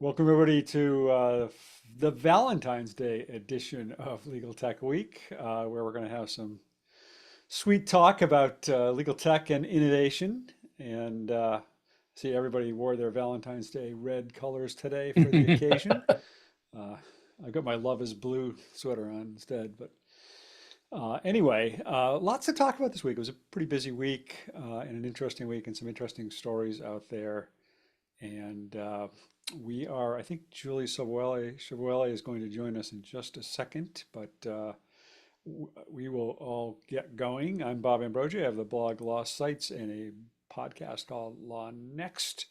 Welcome everybody to the Valentine's Day edition of Legal Tech Week, where we're going to have some sweet talk about legal tech and innovation. And see, everybody wore their Valentine's Day red colors today for the occasion. Uh, I've got my Love is Blue sweater on instead. But anyway, lots to talk about this week. It was a pretty busy week and an interesting week, and some interesting stories out there. And I think Julie Savuele is going to join us in just a second, but we will all get going. I'm Bob Ambrogi. I have the blog Law Sites and a podcast called Law Next.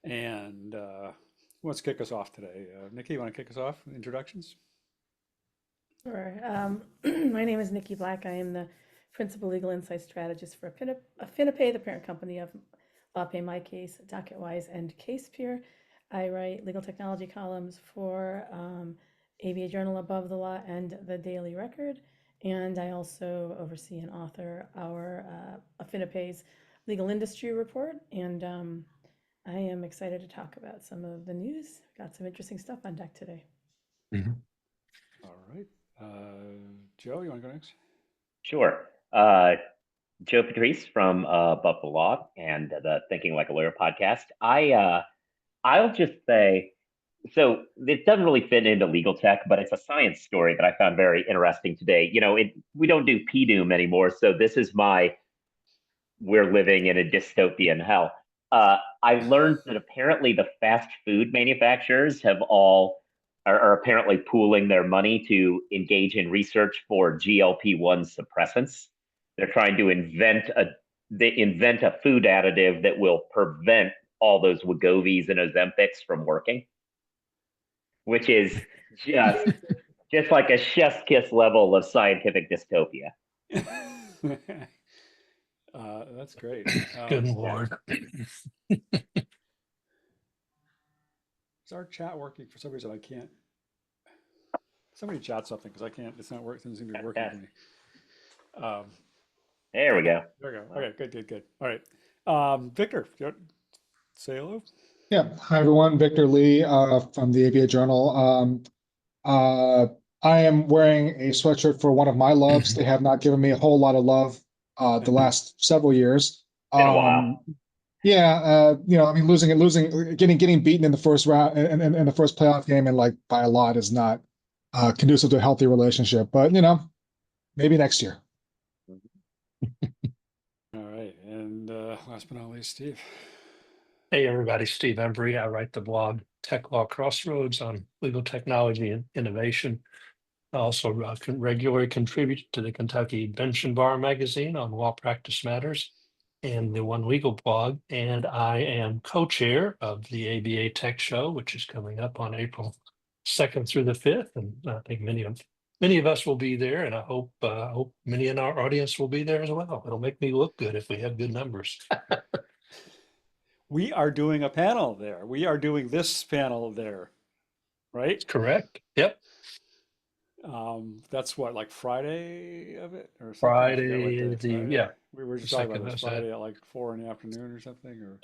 And who wants to kick us off today? Nikki, you want to kick us off with introductions? Sure. My name is Nikki Black. I am the Principal Legal Insight Strategist for Affinipay, the parent company of LawPay My Case, DocketWise, and CasePeer. I write legal technology columns for ABA Journal, Above the Law, and the Daily Record. And I also oversee and author our Affinipay's Legal Industry Report. And I am excited to talk about some of the news. Got some interesting stuff on deck today. Mhm. All right. Joe, you want to go next? Sure. Joe Patrice from Above the Law and the Thinking Like a Lawyer podcast. I'll just say, so it doesn't really fit into legal tech, but it's a science story that I found very interesting today. We don't do PDOOM anymore, so this is we're living in a dystopian hell. I learned that apparently the fast food manufacturers are apparently pooling their money to engage in research for GLP-1 suppressants. They're trying to invent a food additive that will prevent all those Wegovy's and Ozempics from working, which is just like a chef's kiss level of scientific dystopia. That's great. Good Lord. Is our chat working? For some reason, I can't. Somebody chat something because I can't. It's not working. It doesn't seem to be working for me. There we go. There we go. Okay, good. All right. Victor, say hello. Yeah. Hi, everyone. Victor Lee from the ABA Journal. I am wearing a sweatshirt for one of my loves. They have not given me a whole lot of love the last several years. Been a while. Yeah, getting beaten in the first round in the first playoff game and like by a lot is not conducive to a healthy relationship. But maybe next year. All right. And last but not least, Steve. Hey, everybody. Steve Embry. I write the blog Tech Law Crossroads on legal technology and innovation. I also regularly contribute to the Kentucky Bench and Bar magazine on law practice matters and the One Legal blog. And I am co-chair of the ABA Tech Show, which is coming up on April 2nd through the 5th. And I think many of us will be there, and I hope many in our audience will be there as well. It'll make me look good if we have good numbers. We are doing a panel there. We are doing this panel there, right? Correct. Yep. That's what, like Friday of it or something? Friday, yeah. We were just talking about this Friday at like 4 in the afternoon or something, or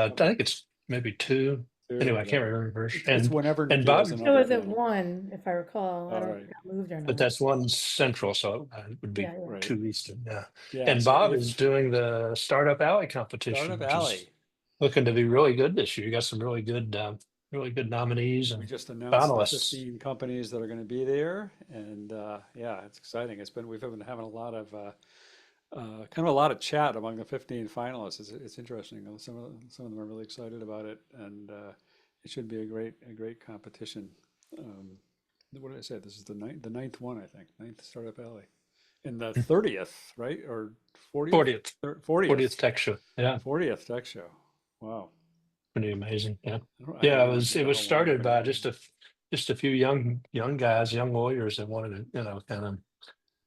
I think it's maybe 2. Anyway, I can't remember. It's whenever and Nikki Bob- does It another was at panel. 1, if I recall. I don't know Alright. if it got moved or not. But that's 1 Central, so it would be Yeah, yeah. Right. 2 Eastern. Yeah. Yeah, And so Bob if- is doing the Startup Alley competition, Startup which is Alley. looking to be really good this year. You got some really good nominees We and just announced the finalists. 15 companies that are going to be there, and yeah, it's exciting. We've been having a lot of kind of a lot of chat among the 15 finalists. It's interesting. Some of them are really excited about it, and it should be a great competition. What did I say? This is the ninth one, I think. 9th Startup Alley, and the 30th, right, or 40th? 40th Tech Show. Yeah, 40th Tech Show. Wow. pretty amazing. Yeah. I Yeah, don't it was know how long started I've by been just a few young guys, young lawyers that wanted to, kind of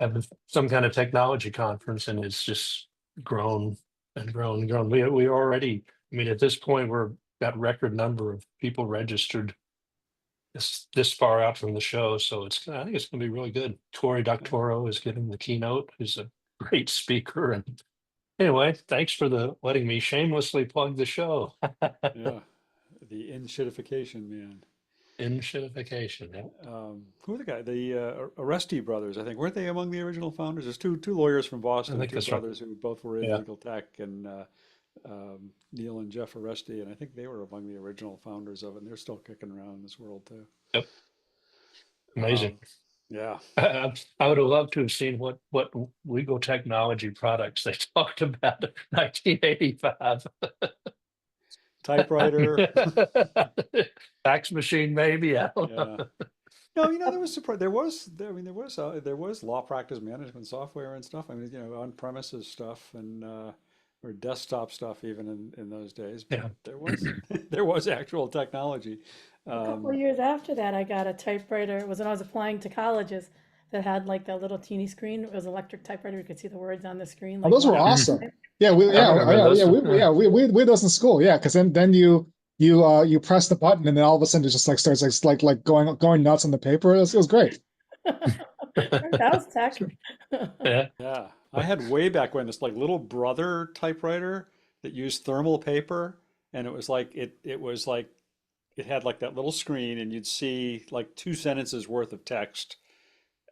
have some kind of technology conference, and it's just grown and grown and grown. We already, I mean, at this point, we're got record number of people registered this far out from the show, so I think it's going to be really good. Cory Doctorow is giving the keynote, who's a great speaker, and anyway, thanks for letting me shamelessly plug the show. Yeah, the in-shitification man. Inshitification. Yeah. Who are the guy? The Aresti brothers, I think. Weren't they among the original founders? There's two lawyers from I Boston, think two that's right. brothers who both were in Yeah. legal tech, and Neil and Jeff Aresti, and I think they were among the original founders of it, and they're still kicking around in this world too. Yep. Amazing. Yeah. I would have loved to have seen what legal technology products they talked about in 1985. Typewriter. Fax machine, maybe. I don't know. Yeah. No, there was support. There was law practice management software and stuff. I mean, on-premises stuff and or desktop stuff even in those days. But Yeah. there was there was actual technology. A couple of years after that, I got a typewriter. It was when I was applying to colleges that had like that little teeny screen. It was an electric typewriter. You could see the words on the screen. Oh, Like those were one- awesome. Yeah, we remember those. we had those in school. Yeah, because then you press the button and then all of a sudden it just like starts like going nuts on the paper. It was great. That was tech. Yeah. Yeah, I had way back when this like little brother typewriter that used thermal paper, and it was like it had like that little screen, and you'd see like 2 sentences worth of text.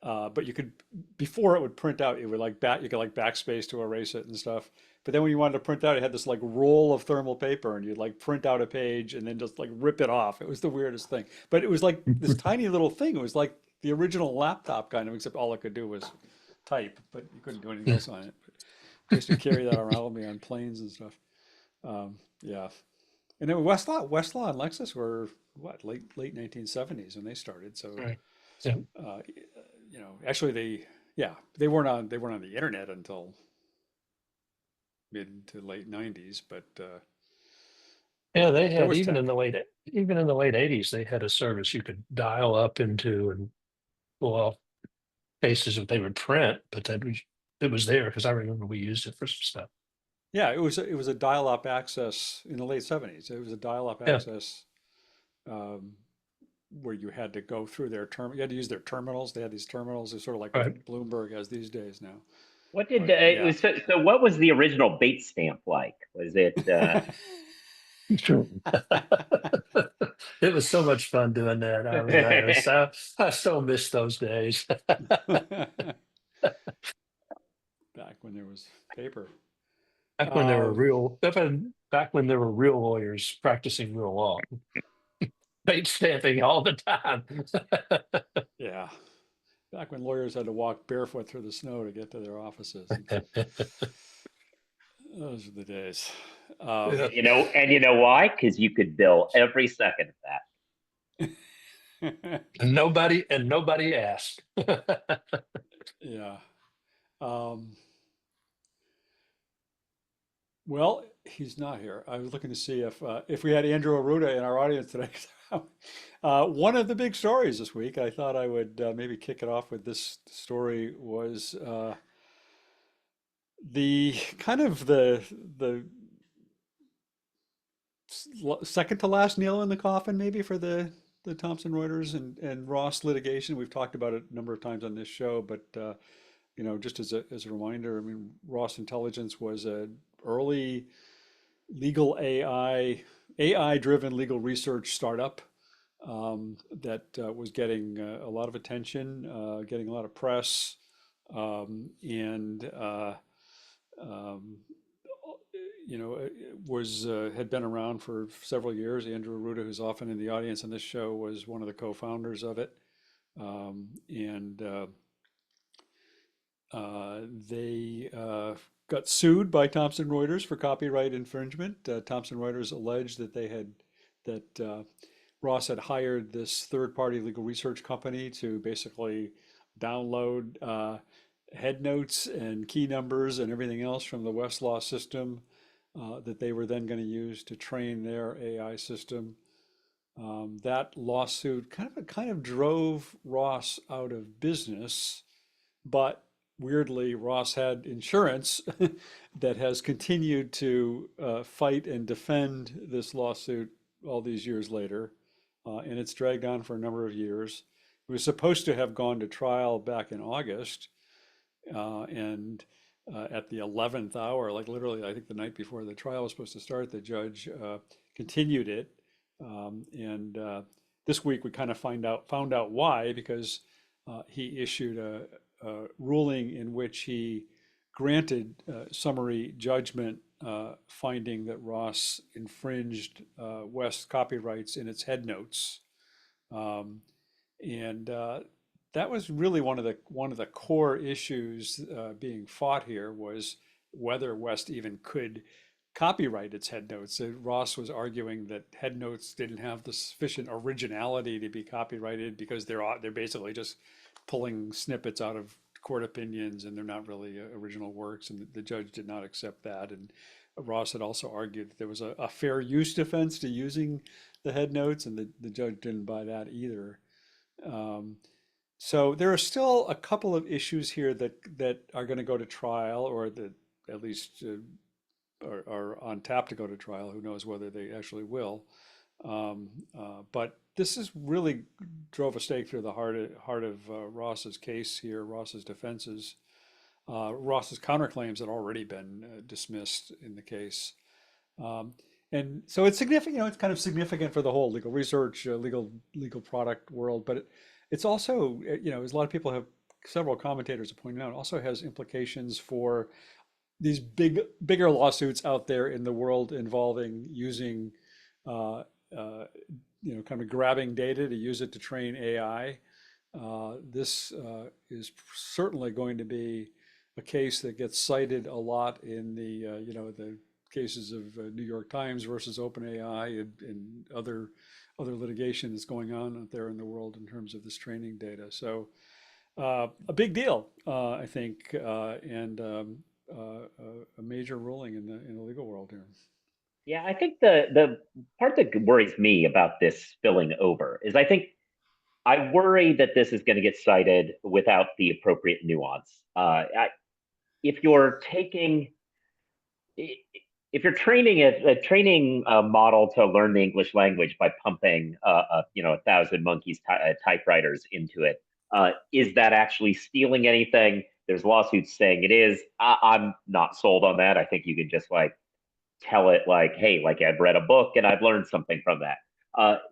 But you could, before it would print out, it would you could like backspace to erase it and stuff. But then when you wanted to print out, it had this like roll of thermal paper, and you'd like print out a page and then just like rip it off. It was the weirdest thing. But it was like this tiny little thing. It was like the original laptop kind of, except all it could do was type, but you couldn't do anything else on it. But I used to carry that around with me on planes and stuff. Yeah. And then Westlaw and Lexis were what, late 1970s when they started. So, Right. Yeah. actually they weren't on the internet until mid to late 90s, but Yeah, they there had was even tech. in the late 80s, they had a service you could dial up into and pull off cases that they would print, but it was there because I remember we used it for some stuff. Yeah, it was a dial-up access in the late 70s. It was a dial-up Yeah. access where you had to go through you had to use their terminals. They had these terminals. They're sort of like Right. what Bloomberg has these days now. What did But, yeah. so what was the original bait stamp like? Was it It was so much fun doing that. I mean, I so miss those days. Back when there was paper. Back when there were back when there were real lawyers practicing real law. Bait stamping all the time. Yeah. Back when lawyers had to walk barefoot through the snow to get to their offices. Those are the days. Yeah. you know why? Because you could bill every second of that. And nobody asked. Yeah. Well, he's not here. I was looking to see if we had Andrew Arruda in our audience today. One of the big stories this week, I thought I would maybe kick it off with this story, was the kind of the second to last nail in the coffin, maybe, for the Thomson Reuters and Ross litigation. We've talked about it a number of times on this show, but just as a reminder, I mean, Ross Intelligence was an early legal AI-driven legal research startup that was getting a lot of attention, getting a lot of press, and had been around for several years. Andrew Arruda, who's often in the audience on this show, was one of the co-founders of it, and they got sued by Thomson Reuters for copyright infringement. Thomson Reuters alleged that Ross had hired this third-party legal research company to basically download head notes and key numbers and everything else from the Westlaw system that they were then going to use to train their AI system. That lawsuit kind of drove Ross out of business, but weirdly, Ross had insurance that has continued to fight and defend this lawsuit all these years later, and it's dragged on for a number of years. It was supposed to have gone to trial back in August, and at the 11th hour, like literally, I think the night before the trial was supposed to start, the judge continued it And this week we kind of found out why, because he issued a ruling in which he granted summary judgment finding that Ross infringed West copyrights in its headnotes. And that was really one of the core issues being fought here, was whether West even could copyright its headnotes. Ross was arguing that headnotes didn't have the sufficient originality to be copyrighted because they're basically just pulling snippets out of court opinions, and they're not really original works. And the judge did not accept that. And Ross had also argued that there was a fair use defense to using the headnotes, and the judge didn't buy that either. So there are still a couple of issues here that are going to go to trial, or that at least are on tap to go to trial. Who knows whether they actually will. But this is really drove a stake through the heart of Ross's case here, Ross's defenses. Ross's counterclaims had already been dismissed in the case. And so it's significant, it's kind of significant for the whole legal research, legal product world, but it's also, as a lot of people have, several commentators have pointed out, also has implications for these bigger lawsuits out there in the world involving using, kind of grabbing data to use it to train AI. This is certainly going to be a case that gets cited a lot in the cases of New York Times versus OpenAI and other litigation that's going on out there in the world in terms of this training data. So a big deal, I think, and a major ruling in the legal world here. Yeah, I think the part that worries me about this spilling over is I worry that this is going to get cited without the appropriate nuance. If you're training a training model to learn the English language by pumping 1,000 monkeys typewriters into it, is that actually stealing anything? There's lawsuits saying it is. I'm not sold on that. I think you could just tell it hey, I've read a book and I've learned something from that.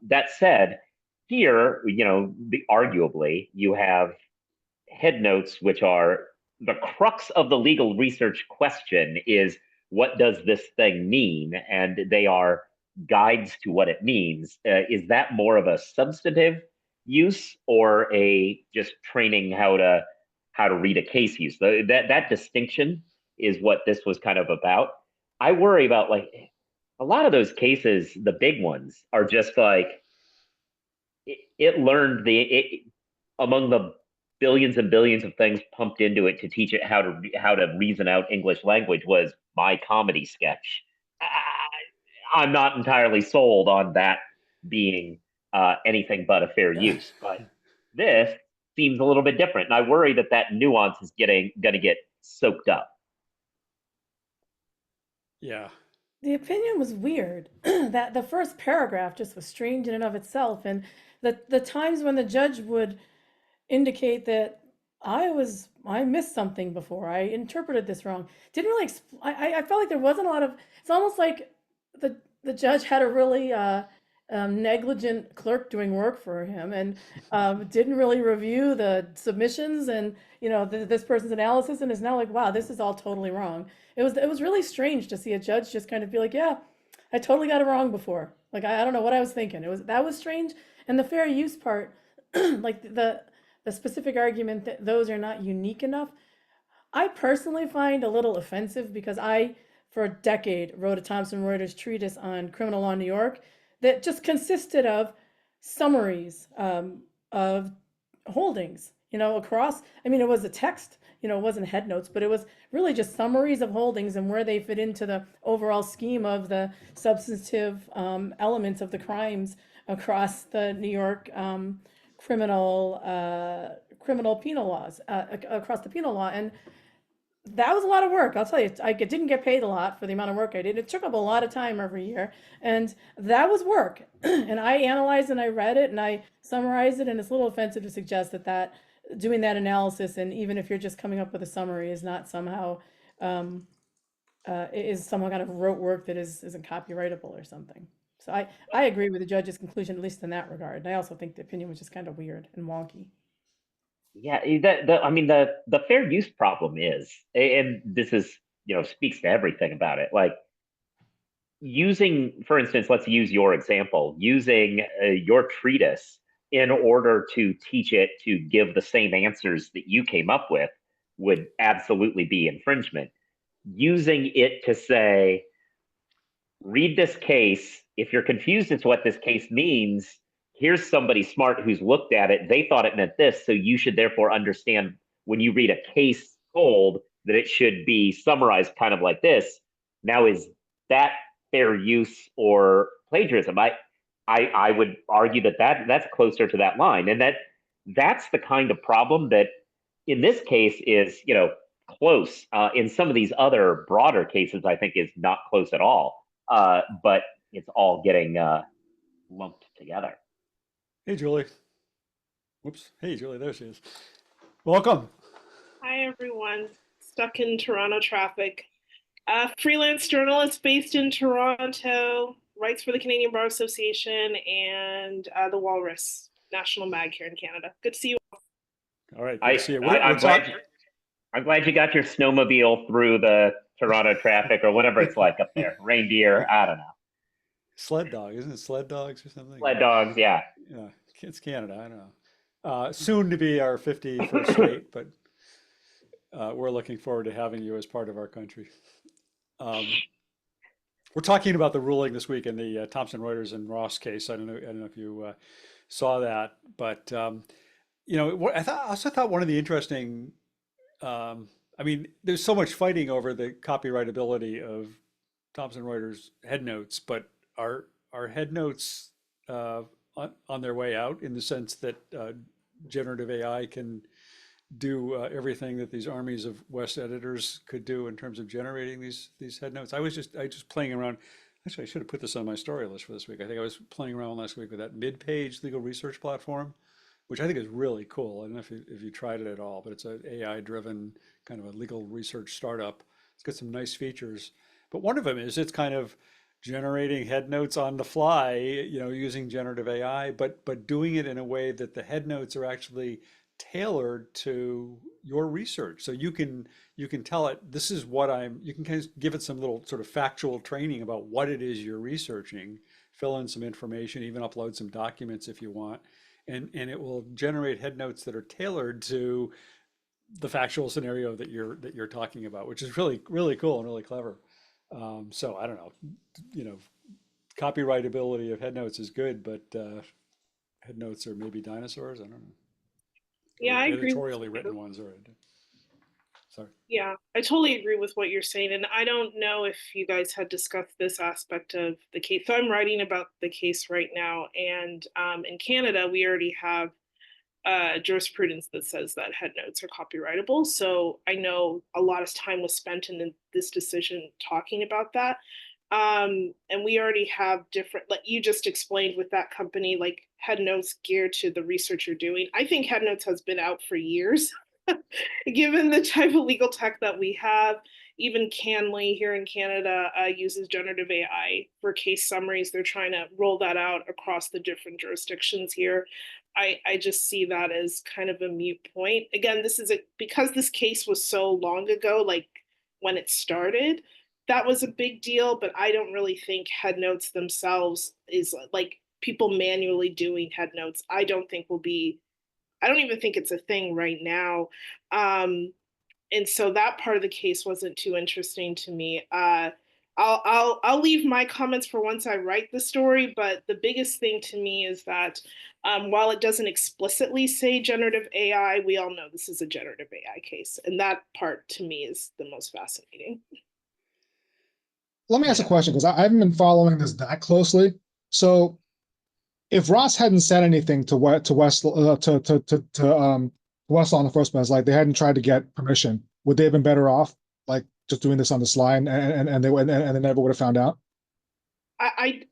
That said, here, arguably, you have headnotes, which are the crux of the legal research question is, what does this thing mean? And they are guides to what it means. Is that more of a substantive use or a just training how to read a case use? That distinction is what this was kind of about. I worry about a lot of those cases, the big ones, are just it learned among the billions and billions of things pumped into it to teach it how to reason out English language was my comedy sketch. I'm not entirely sold on that being anything but a fair use, but this seems a little bit different, and I worry that nuance is going to get soaked up. Yeah. The opinion was weird. That the first paragraph just was strange in and of itself, and the times when the judge would indicate that I missed something before, I interpreted this wrong, didn't really I felt like there wasn't a lot of, it's almost like the judge had a really negligent clerk doing work for him, and didn't really review the submissions and this person's analysis, and is now like, wow, this is all totally wrong. It was really strange to see a judge just kind of be like, yeah, I totally got it wrong before. I don't know what I was thinking. That was strange. And the fair use part, the specific argument that those are not unique enough, I personally find a little offensive, because I, for a decade, wrote a Thomson Reuters treatise on criminal law in New York that just consisted of summaries of holdings, across, it was a text, it wasn't head notes, but it was really just summaries of holdings and where they fit into the overall scheme of the substantive elements of the crimes across the New York criminal penal laws, across the penal law. And that was a lot of work. I'll tell you, I didn't get paid a lot for the amount of work I did. It took up a lot of time every year, and that was work. And I analyzed and I read it and I summarized it, and it's a little offensive to suggest that doing that analysis, and even if you're just coming up with a summary, is not somehow is some kind of rote work that isn't copyrightable or something. So I agree with the judge's conclusion, at least in that regard. And I also think the opinion was just kind of weird and wonky. Yeah, I mean, the fair use problem is, and this is, speaks to everything about it. Like using, for instance, let's use your example, using your treatise in order to teach it to give the same answers that you came up with would absolutely be infringement. Using it to say, read this case. If you're confused as to what this case means, here's somebody smart who's looked at it. They thought it meant this. So you should therefore understand when you read a case told that it should be summarized kind of like this. Now, is that fair use or plagiarism? I would argue that's closer to that line. And that's the kind of problem that in this case is, close. In some of these other broader cases, I think is not close at all. But it's all getting lumped together. Hey, Julie. Whoops. Hey, Julie, there she is. Welcome. Hi, everyone. Stuck in Toronto traffic. Freelance journalist based in Toronto, writes for the Canadian Bar Association and the Walrus National Mag here in Canada. Good to see you all. All right, good to see you. I'm glad you got your snowmobile through the Toronto traffic or whatever it's like up there. Reindeer, I don't know. Sled dog, isn't it sled dogs or something? Sled dogs, yeah. Yeah, it's Canada, I don't know. Soon to be our 51st state, but we're looking forward to having you as part of our country. We're talking about the ruling this week in the Thomson Reuters and Ross case. I don't know if you saw that, but I also thought one of the interesting. I mean, there's so much fighting over the copyrightability of Thomson Reuters headnotes, but are headnotes on their way out in the sense that generative AI can do everything that these armies of West editors could do in terms of generating these headnotes? I just playing around. Actually, I should have put this on my story list for this week. I think I was playing around last week with that mid-page legal research platform, which I think is really cool. I don't know if you tried it at all, but it's an AI-driven kind of a legal research startup. It's got some nice features, but one of them is it's kind of generating head notes on the fly, using generative AI, but doing it in a way that the head notes are actually tailored to your research. So you can tell it, this is what you can kind of give it some little sort of factual training about what it is you're researching, fill in some information, even upload some documents if you want. And it will generate head notes that are tailored to the factual scenario that you're talking about, which is really, really cool and really clever. So I don't know, copyrightability of head notes is good, but head notes are maybe dinosaurs. I don't know. Yeah, I agree. Editorially written ones are. Sorry. Yeah, I totally agree with what you're saying. And I don't know if you guys had discussed this aspect of the case. So I'm writing about the case right now. And in Canada, we already have jurisprudence that says that head notes are copyrightable. So I know a lot of time was spent in this decision talking about that. And we already have different, like you just explained with that company, like head notes geared to the research you're doing. I think head notes has been out for years, given the type of legal tech that we have. Even Canly here in Canada uses generative AI for case summaries. They're trying to roll that out across the different jurisdictions here. I just see that as kind of a moot point. Again, because this case was so long ago, like when it started, that was a big deal, but I don't really think head notes themselves is like people manually doing head notes. I don't even think it's a thing right now. And so that part of the case wasn't too interesting to me. I'll leave my comments for once I write the story, but the biggest thing to me is that while it doesn't explicitly say generative AI, we all know this is a generative AI case. And that part to me is the most fascinating. Let me ask a question, because I haven't been following this that closely. So if Ross hadn't said anything to Westlaw in the first place, like they hadn't tried to get permission, would they have been better off like just doing this on the sly and they never would have found out? I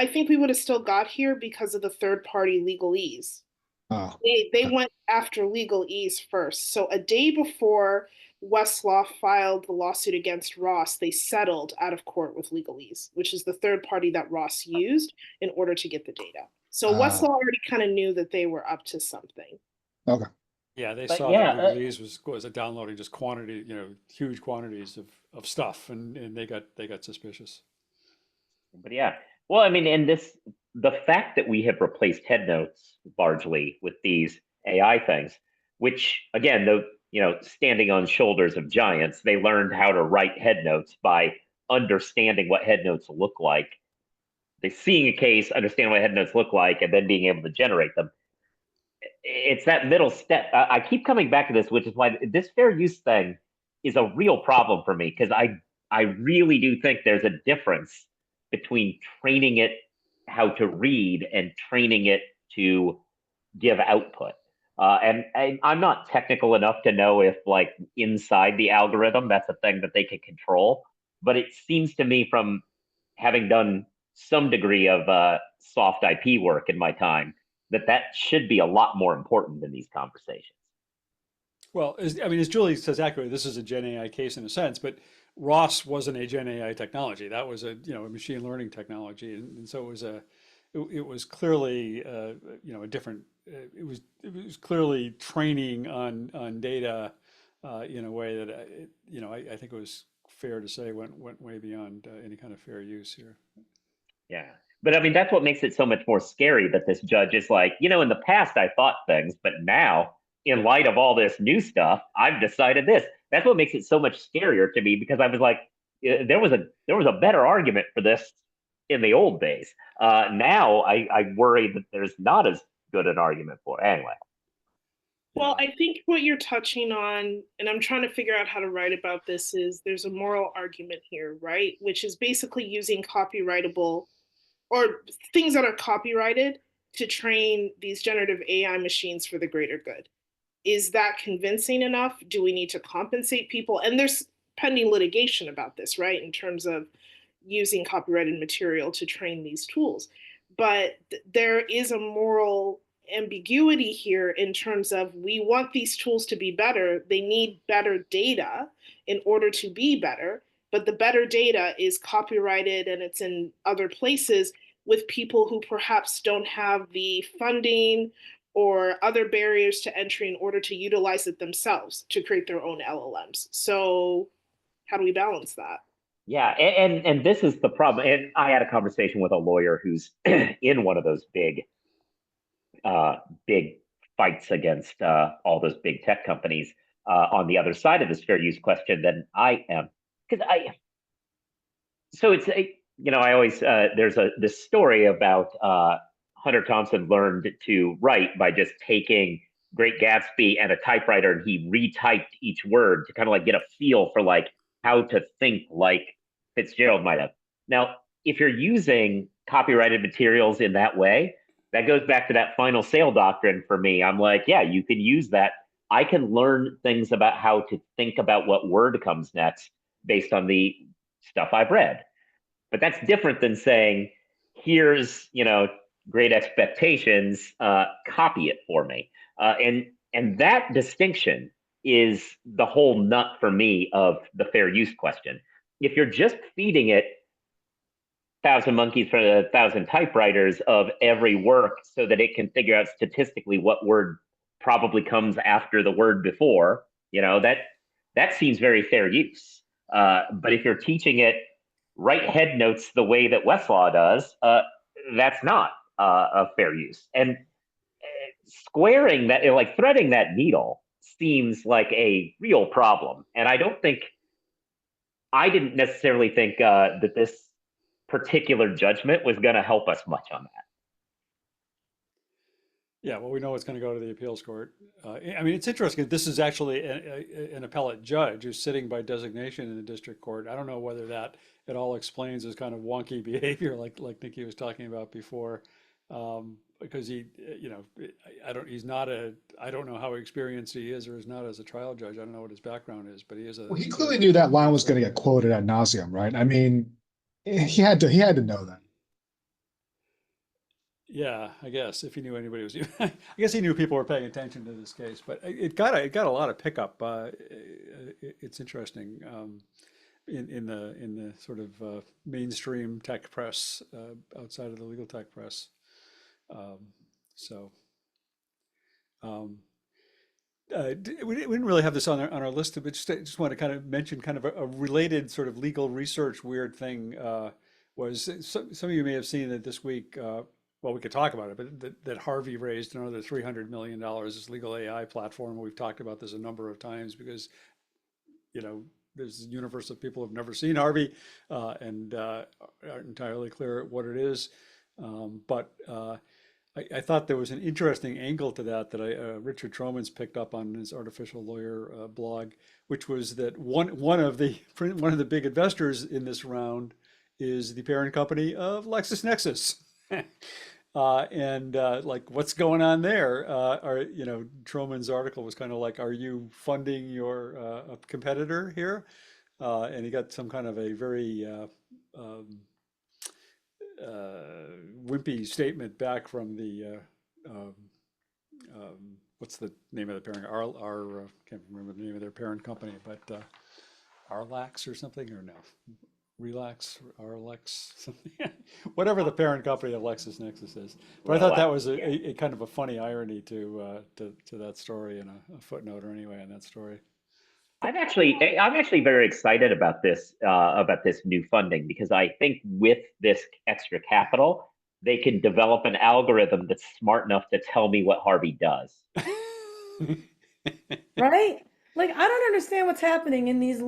think we would have still got here because of the third party legalese. They went after legalese first. So a day before Westlaw filed the lawsuit against Ross, they settled out of court with Legalese, which is the third party that Ross used in order to get the data. So Westlaw already kind of knew that they were up to something. Okay. Yeah, they But saw yeah, that legalese was downloading just quantity, huge quantities of stuff, and they got suspicious. But yeah, well, I mean, and the fact that we have replaced head notes largely with these AI things, which again, standing on shoulders of giants, they learned how to write head notes by understanding what head notes look like. They seeing a case, understand what head notes look like, and then being able to generate them. It's that middle step. I keep coming back to this, which is why this fair use thing is a real problem for me, because I really do think there's a difference between training it how to read and training it to give output. And I'm not technical enough to know if, like, inside the algorithm, that's a thing that they can control. But it seems to me, from having done some degree of soft IP work in my time, that should be a lot more important in these conversations. Well, as Julie says accurately, this is a Gen AI case in a sense, but Ross wasn't a Gen AI technology. That was a machine learning technology, and so it was clearly a different. It was clearly training on data in a way that I think it was fair to say went way beyond any kind of fair use here. Yeah. But I mean, that's what makes it so much more scary, that this judge is like, in the past I thought things, but now, in light of all this new stuff, I've decided this. That's what makes it so much scarier to me, because I was like, there was a better argument for this in the old days. Now I worry that there's not as good an argument for it. Anyway. Well, I think what you're touching on, and I'm trying to figure out how to write about this, is there's a moral argument here, right? Which is basically using copyrightable or things that are copyrighted to train these generative AI machines for the greater good. Is that convincing enough? Do we need to compensate people? And there's pending litigation about this, right? In terms of using copyrighted material to train these tools. But there is a moral ambiguity here in terms of, we want these tools to be better. They need better data in order to be better. But the better data is copyrighted and it's in other places with people who perhaps don't have the funding or other barriers to entry in order to utilize it themselves to create their own LLMs. So how do we balance that? Yeah, and this is the problem. And I had a conversation with a lawyer who's in one of those big fights against all those big tech companies on the other side of this fair use question than I am. So it's I always there's this story about Hunter Thompson learned to write by just taking Great Gatsby and a typewriter, and he retyped each word to kind of like get a feel for like how to think like Fitzgerald might have. Now, if you're using copyrighted materials in that way, that goes back to that final sale doctrine for me. I'm like, yeah, you can use that. I can learn things about how to think about what word comes next based on the stuff I've read. But that's different than saying, here's, Great Expectations, copy it for me. And that distinction is the whole nut for me of the fair use question. If you're just feeding it 1,000 monkeys for 1,000 typewriters of every work so that it can figure out statistically what word probably comes after the word before, that seems very fair use. But if you're teaching it write head notes the way that Westlaw does, that's not a fair use. And squaring that, like threading that needle, seems like a real problem. And I didn't necessarily think that this particular judgment was going to help us much on that. Yeah, well, we know it's going to go to the appeals court. It's interesting. This is actually an appellate judge who's sitting by designation in the district court. I don't know whether that at all explains his kind of wonky behavior, like Nikki was talking about before, because I don't know how experienced he is or is not as a trial judge. I don't know what his background is, but he is Well, he clearly knew that line was going to get quoted ad nauseum, right? I mean, he had to know that. Yeah, I guess if he knew anybody was, I guess he knew people were paying attention to this case, but it got a lot of pickup. It's interesting in the sort of mainstream tech press outside of the legal tech press. Um, so we didn't really have this on our list, but just want to kind of mention kind of a related sort of legal research weird thing. Was some of you may have seen that this week. Well, we could talk about it, but that Harvey raised another $300 million, this legal AI platform. We've talked about this a number of times because, there's a universe of people who've never seen Harvey and aren't entirely clear what it is. But I thought there was an interesting angle to that Richard Troman's picked up on his Artificial Lawyer blog, which was that one of the big investors in this round is the parent company of LexisNexis. Like what's going on there? Troman's article was kind of like, are you funding your competitor here? And he got some kind of a very wimpy statement back from the what's the name of the parent? Can't remember the name of their parent company, but Arlax or something, or no? Relax, Arlex, something, whatever the parent company of LexisNexis is. But I thought that was a kind of a funny irony to that story and a footnote, or anyway, in that story. I'm actually very excited about this new funding, because I think with this extra capital, they can develop an algorithm that's smart enough to tell me what Harvey does. Right? Like, I don't understand what's happening in these,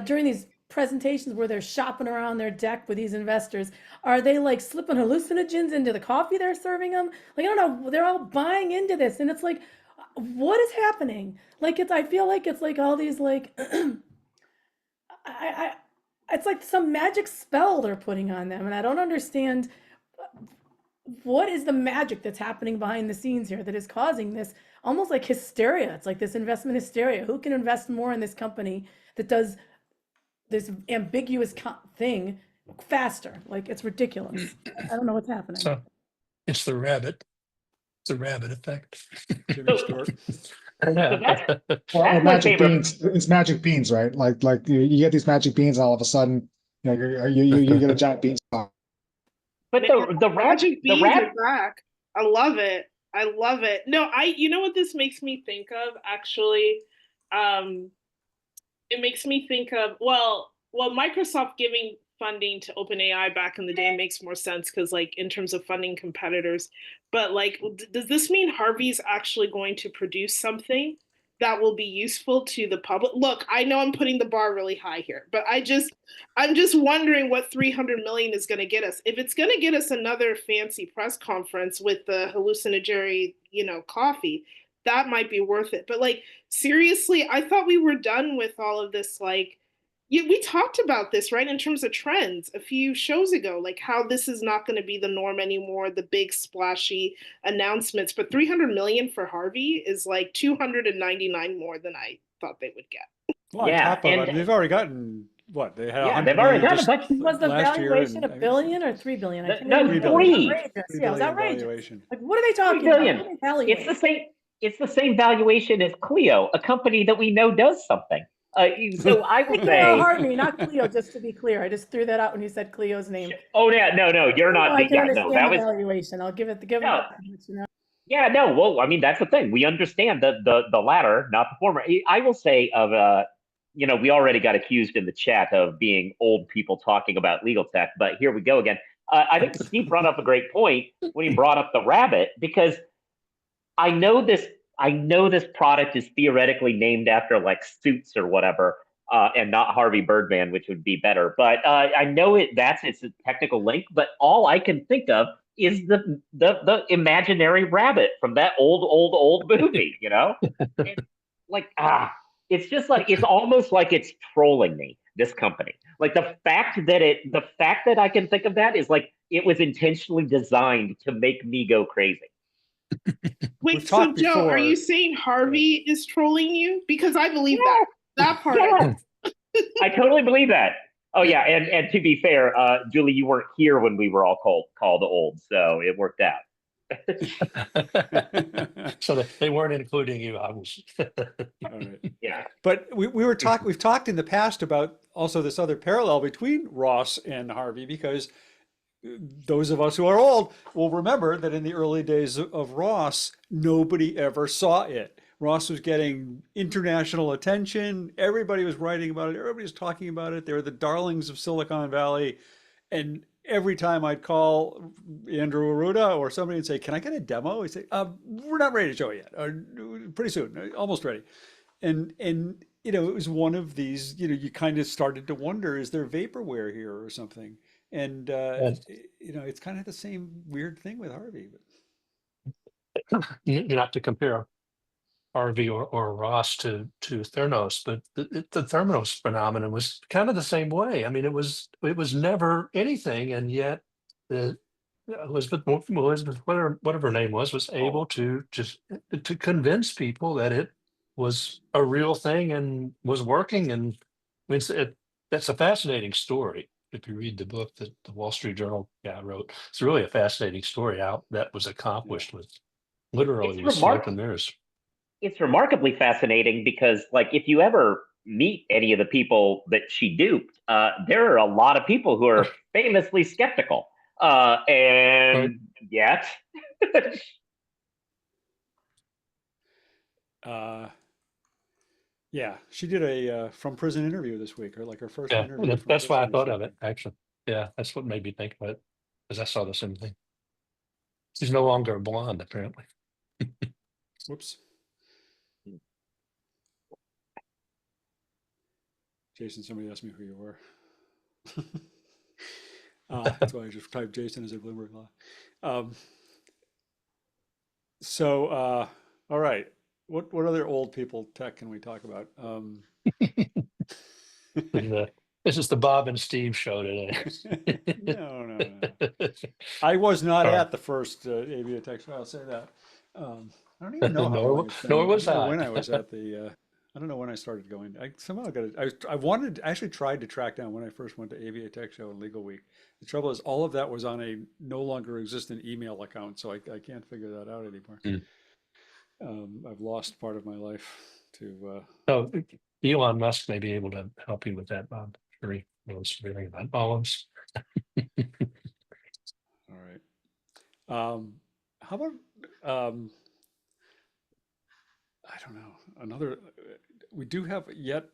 during these presentations where they're shopping around their deck with these investors. Are they like slipping hallucinogens into the coffee they're serving them? Like, I don't know, they're all buying into this, and it's like, what is happening? Like, I feel like it's like all these it's like some magic spell they're putting on them, and I don't understand what is the magic that's happening behind the scenes here that is causing this almost like hysteria. It's like this investment hysteria. Who can invest more in this company that does this ambiguous thing faster? Like, it's ridiculous. I don't know what's happening. So it's the rabbit. It's the rabbit effect. Jimmy Stewart. Or magic beans. It's magic beans, right? Like you get these magic beans, and all of a sudden, you get a giant beanstalk. But the magic beans are rabbit back. I love it. I love it. No, you know what this makes me think of, actually? It makes me think of, well, Microsoft giving funding to OpenAI back in the day makes more sense, because in terms of funding competitors. But does this mean Harvey's actually going to produce something that will be useful to the public? Look, I know I'm putting the bar really high here, but I'm just wondering what 300 million is going to get us. If it's going to get us another fancy press conference with the hallucinatory, coffee, that might be worth it. But seriously, I thought we were done with all of this. We talked about this, right, in terms of trends a few shows ago, how this is not going to be the norm anymore, the big splashy announcements. But 300 million for Harvey is 299 more than I thought they would get. Well, on top of it, they've already gotten what they had. Yeah, they've already gotten a bunch. Was the valuation $1 billion or $3 billion? I can't No, remember. $3. Yeah, it was outrageous. What are they talking $3 billion. about? It's the same valuation as Clio, a company that we know does something. So I would say Harvey, not Clio. Just to be clear, I just threw that out when you said Clio's name. Oh yeah, no, you're not. I can Yeah, understand no, that the was valuation. I'll give it. Yeah, no. Well, I mean, that's the thing. We understand the latter, not the former. I will say of we already got accused in the chat of being old people talking about legal tech, but here we go again. I think Steve brought up a great point when he brought up the rabbit, because I know this product is theoretically named after Suits or whatever, and not Harvey Birdman, which would be better. But I know it's a technical link, but all I can think of is the imaginary rabbit from that old movie, It's just it's almost like it's trolling me, this company. The fact that I can think of that is it was intentionally designed to make me go crazy. Wait, so Joe, are you saying Harvey is trolling you? Because I believe that part. Yeah. I totally believe that. Oh yeah, and to be fair, Julie, you weren't here when we were all called old, so it worked out. So they weren't including you, I was. All right. Yeah. But we've talked in the past about also this other parallel between Ross and Harvey, because those of us who are old will remember that in the early days of Ross, nobody ever saw it. Ross was getting international attention. Everybody was writing about it. Everybody was talking about it. They were the darlings of Silicon Valley. And every time I'd call Andrew Arruda or somebody and say, "Can I get a demo?" He'd say, "We're not ready to show it yet. Pretty soon, almost ready." And it was one of these. You kind of started to wonder, is there vaporware here or something? And And it's kind of the same weird thing with Harvey. not to compare Harvey or Ross to Theranos, but the Theranos phenomenon was kind of the same way. I mean, it was never anything, and yet Elizabeth, whatever her name was able to just to convince people that it was a real thing and was working. And I mean, that's a fascinating story. If you read the book that the Wall Street Journal guy wrote, it's really a fascinating story how that was accomplished with literally with smoke and mirrors. It's remarkably fascinating because, like, if you ever meet any of the people that she duped, there are a lot of people who are famously skeptical. And yet, yeah, she did a from prison interview this week, or like her first Yeah, interview. that's why I thought of it, actually. Yeah, that's what made me think of it, because I saw the same thing. She's no longer a blonde, apparently. Whoops. Jason, somebody asked me who you were. That's why I just typed Jason as a Bloomberg Law. All right. What other old people tech can we talk about? This is the Bob and Steve show today. No. I was not All right. at the first ABA Tech show. I'll say that. I don't even know how long it's been. Nor was I don't know I. when I was at the. I don't know when I started going. I somehow got it. I actually tried to track down when I first went to ABA Tech Show and Legal Week. The trouble is, all of that was on a no longer existent email account, so I can't figure that out anymore. I've lost part of my life to. So Elon Musk may be able to help you with that, Bob. Sure, he knows everything about olives. All right. How about I don't know, another. We do have yet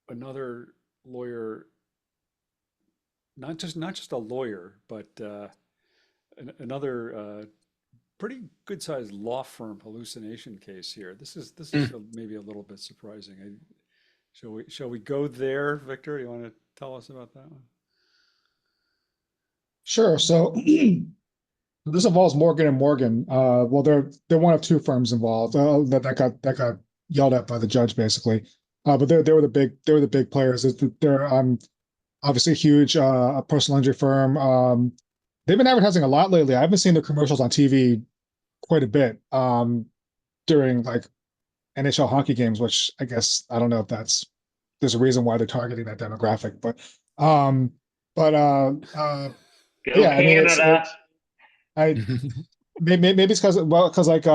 another lawyer, not just a lawyer, but another pretty good sized law firm hallucination case here. This is maybe a little bit surprising. Shall we go there, Victor? You want to tell us about that one? Sure. So this involves Morgan and Morgan. Well, they're one of two firms involved that got yelled at by the judge, basically. But they were the big players. They're obviously a huge personal injury firm. They've been advertising a lot lately. I haven't seen their commercials on TV quite a bit during like NHL hockey games, which I guess I don't know if there's a reason why they're targeting that demographic, but go yeah, I mean Canada. Maybe it's because like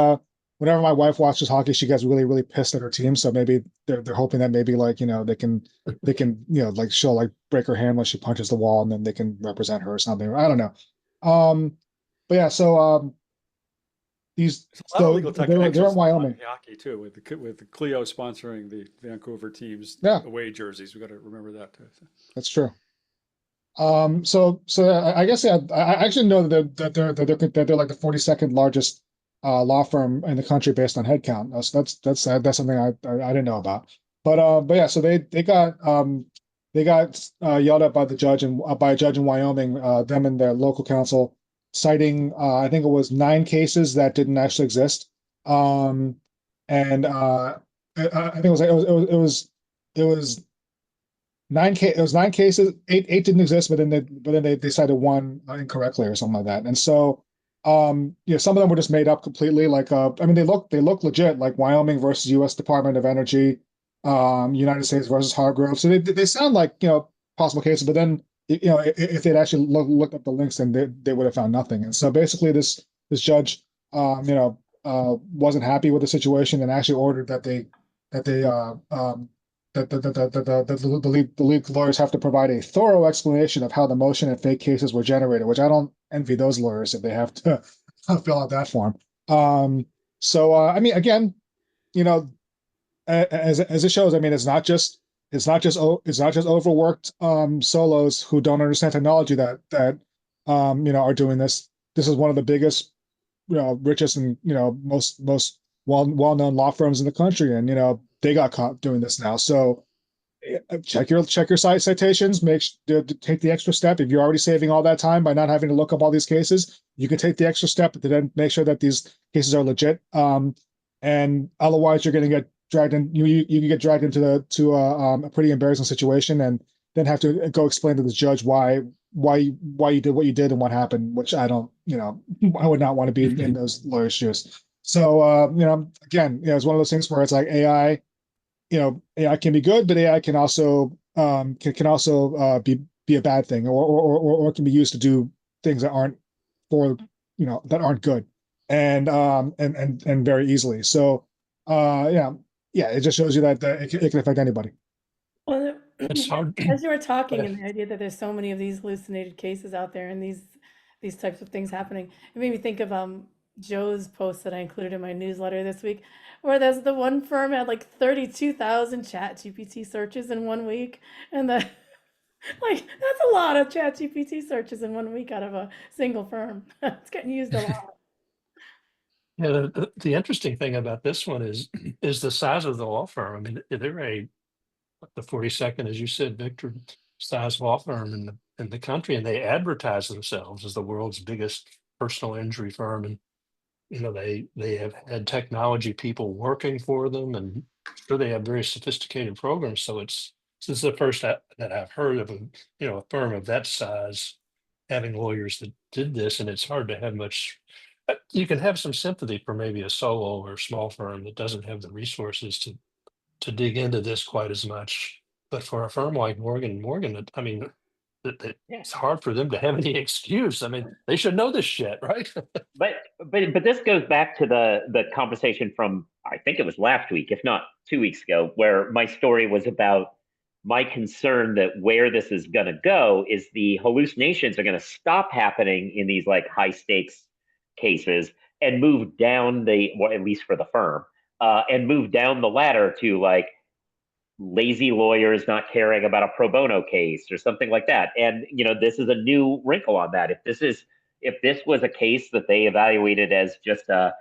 whenever my wife watches hockey, she gets really pissed at her team. So maybe they're hoping that maybe like they can like she'll like break her hand when she punches the wall, and then they can represent her or something. I don't know. But yeah, so There's a lot of legal tech they're in connections Wyoming. in hockey too, with the Clio sponsoring the Vancouver team's Yeah. away jerseys. We got to remember that too. That's true. So I guess yeah, I actually know that they're like the 42nd largest law firm in the country based on headcount. So that's something I didn't know about. But yeah, so they got yelled at by the judge and by a judge in Wyoming, them and their local counsel, citing I think it was 9 cases that didn't actually exist. And I think it was 9 cases, eight didn't exist, but then they cited 1 incorrectly or something like that. And so some of them were just made up completely. Like I mean, they look legit, like Wyoming versus U.S. Department of Energy, United States versus Hargrove. So they sound like possible cases, but then if they'd actually looked up the links, then they would have found nothing. And so basically, this judge, wasn't happy with the situation and actually ordered that the lead lawyers have to provide a thorough explanation of how the motion and fake cases were generated, which I don't envy those lawyers if they have to fill out that form. I mean, again, as it shows, I mean, it's not just overworked solos who don't understand technology that are doing this. This is one of the biggest, richest and most well-known law firms in the country, and they got caught doing this now. So check your citations. Take the extra step. If you're already saving all that time by not having to look up all these cases, you can take the extra step to then make sure that these cases are legit. And otherwise, you're going to get dragged in. You can get dragged into a pretty embarrassing situation, and then have to go explain to the judge why you did what you did and what happened. Which I don't, I would not want to be in those lawyers' shoes. So again, it's one of those things where it's like AI. AI can be good, but AI can also be a bad thing, or it can be used to do things that aren't good, and very easily. So it just shows you that it can affect anybody. Well, It's hard. as you were talking, and the idea that there's so many of these hallucinated cases out there, and these types of things happening, it made me think of Joe's post that I included in my newsletter this week, where there's the one firm had like 32,000 ChatGPT searches in 1 week, and that's a lot of ChatGPT searches in 1 week out of a single firm. It's getting used a lot. Yeah, the interesting thing about this one is the size of the law firm. I mean, they're the 42nd, as you said, Victor, size law firm in the country, and they advertise themselves as the world's biggest personal injury firm. And they have had technology people working for them, and sure they have very sophisticated programs. So this is the first that I've heard of a firm of that size having lawyers that did this, and it's hard to have much. You can have some sympathy for maybe a solo or small firm that doesn't have the resources to dig into this quite as much. But for a firm like Morgan, I mean, it's hard for them to have any excuse. I mean, they should know this shit, right? But this goes back to the conversation from, I think it was last week, if not 2 weeks ago, where my story was about my concern that where this is going to go is the hallucinations are going to stop happening in these like high stakes cases and move down at least for the firm, and move down the ladder to like lazy lawyers not caring about a pro bono case or something like that. And this is a new wrinkle on that. If this was a case that they evaluated as just a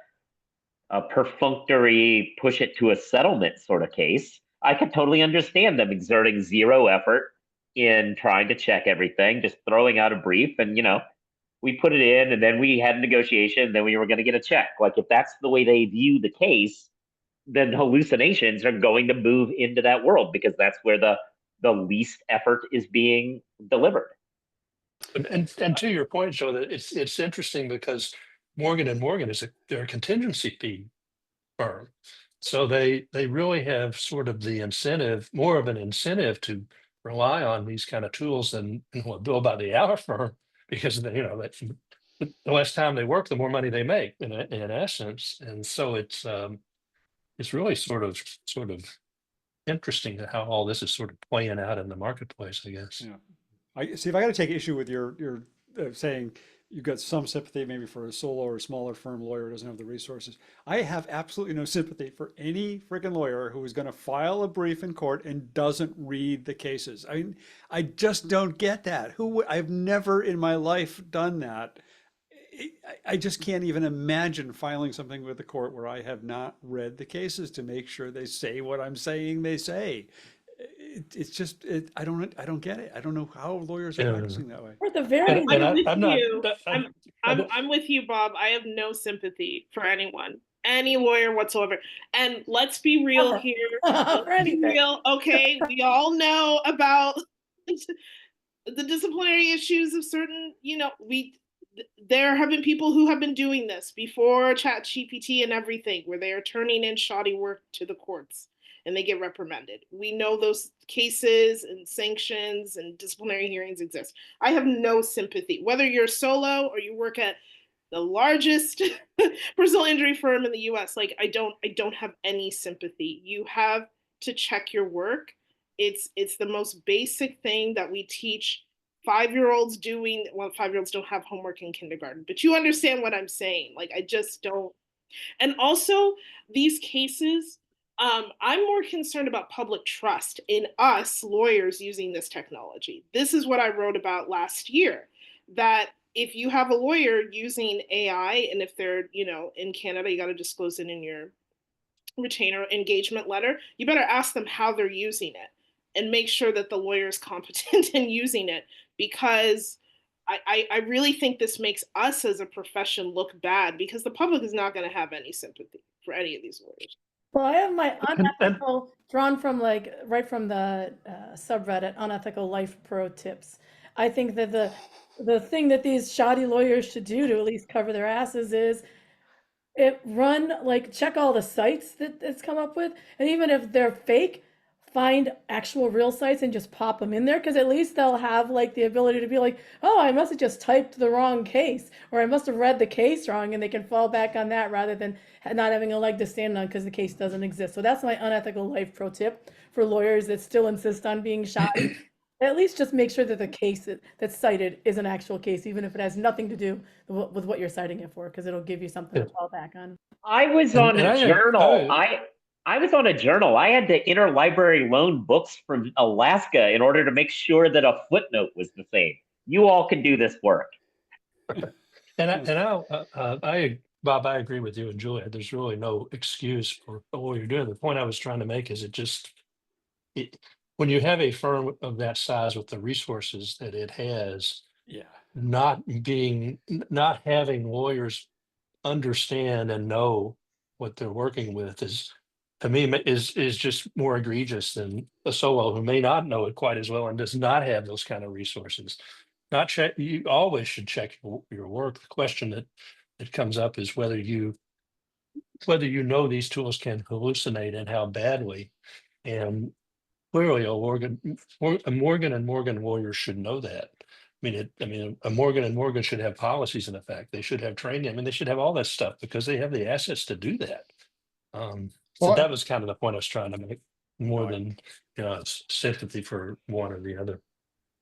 perfunctory push it to a settlement sort of case, I could totally understand them exerting zero effort in trying to check everything, just throwing out a brief, and we put it in, and then we had a negotiation, and then we were going to get a check. Like, if that's the way they view the case, then hallucinations are going to move into that world because that's where the least effort is being delivered. And to your point, Joe, that it's interesting because Morgan & Morgan they're a contingency fee firm. So they really have sort of more of an incentive to rely on these kind of tools than bill by the hour firm, because the less time they work, the more money they make in essence. And so it's really sort of interesting how all this is sort of playing out in the marketplace, I guess. Yeah. I see. If I got to take issue with your saying you've got some sympathy maybe for a solo or smaller firm lawyer who doesn't have the resources, I have absolutely no sympathy for any freaking lawyer who is going to file a brief in court and doesn't read the cases. I mean, I just don't get that. I've never in my life done that. I just can't even imagine filing something with the court where I have not read the cases to make sure they say what I'm saying they say. It's just I don't get it. I don't know how lawyers are practicing that way. Or the very I'm with you, Bob. I have no sympathy for any lawyer whatsoever. And let's be real here. Let's be real. Okay, we all know about the disciplinary issues of certain, there have been people who have been doing this before ChatGPT and everything, where they are turning in shoddy work to the courts. and they get reprimanded. We know those cases and sanctions and disciplinary hearings exist. I have no sympathy, whether you're solo or you work at the largest personal injury firm in the US. Like, I don't have any sympathy. You have to check your work. It's the most basic thing that we teach 5-year-olds doing. Well, 5-year-olds don't have homework in kindergarten, but you understand what I'm saying. Like, I just don't. And also, these cases, I'm more concerned about public trust in us lawyers using this technology. This is what I wrote about last year, that if you have a lawyer using AI, and if they're, in Canada, you got to disclose it in your retainer engagement letter, you better ask them how they're using it and make sure that the lawyer is competent in using it, because I really think this makes us as a profession look bad, because the public is not going to have any sympathy for any of these lawyers. Well, I have my And unethical drawn from right from the subreddit unethical life pro tips. I think that the thing that these shoddy lawyers should do to at least cover their asses is check all the sites that it's come up with, and even if they're fake, find actual real sites and just pop them in there, because at least they'll have the ability to be like, oh, I must have just typed the wrong case, or I must have read the case wrong, and they can fall back on that rather than not having a leg to stand on because the case doesn't exist. So that's my unethical life pro tip for lawyers that still insist on being shoddy. At least just make sure that the case that's cited is an actual case, even if it has nothing to do with what you're citing it for, because it'll give you something to fall back on. I was And- on and a journal. I- I was on a journal. I had to interlibrary loan books from Alaska in order to make sure that a footnote was the same. You all can do this work. Bob, I agree with you and Julia. There's really no excuse for what you're doing. The point I was trying to make is when you have a firm of that size with the resources that it has, Yeah. not having lawyers understand and know what they're working with is, to me, is just more egregious than a solo who may not know it quite as well and does not have those kind of resources. You always should check your work. The question that comes up is whether you know these tools can hallucinate and how badly. And clearly, a Morgan and Morgan lawyer should know that. A Morgan and Morgan should have policies in effect. They should have training. They should have all that stuff because they have the assets to do that. So Well, that was kind of the point I was trying to make, more No, than sympathy for one or the other.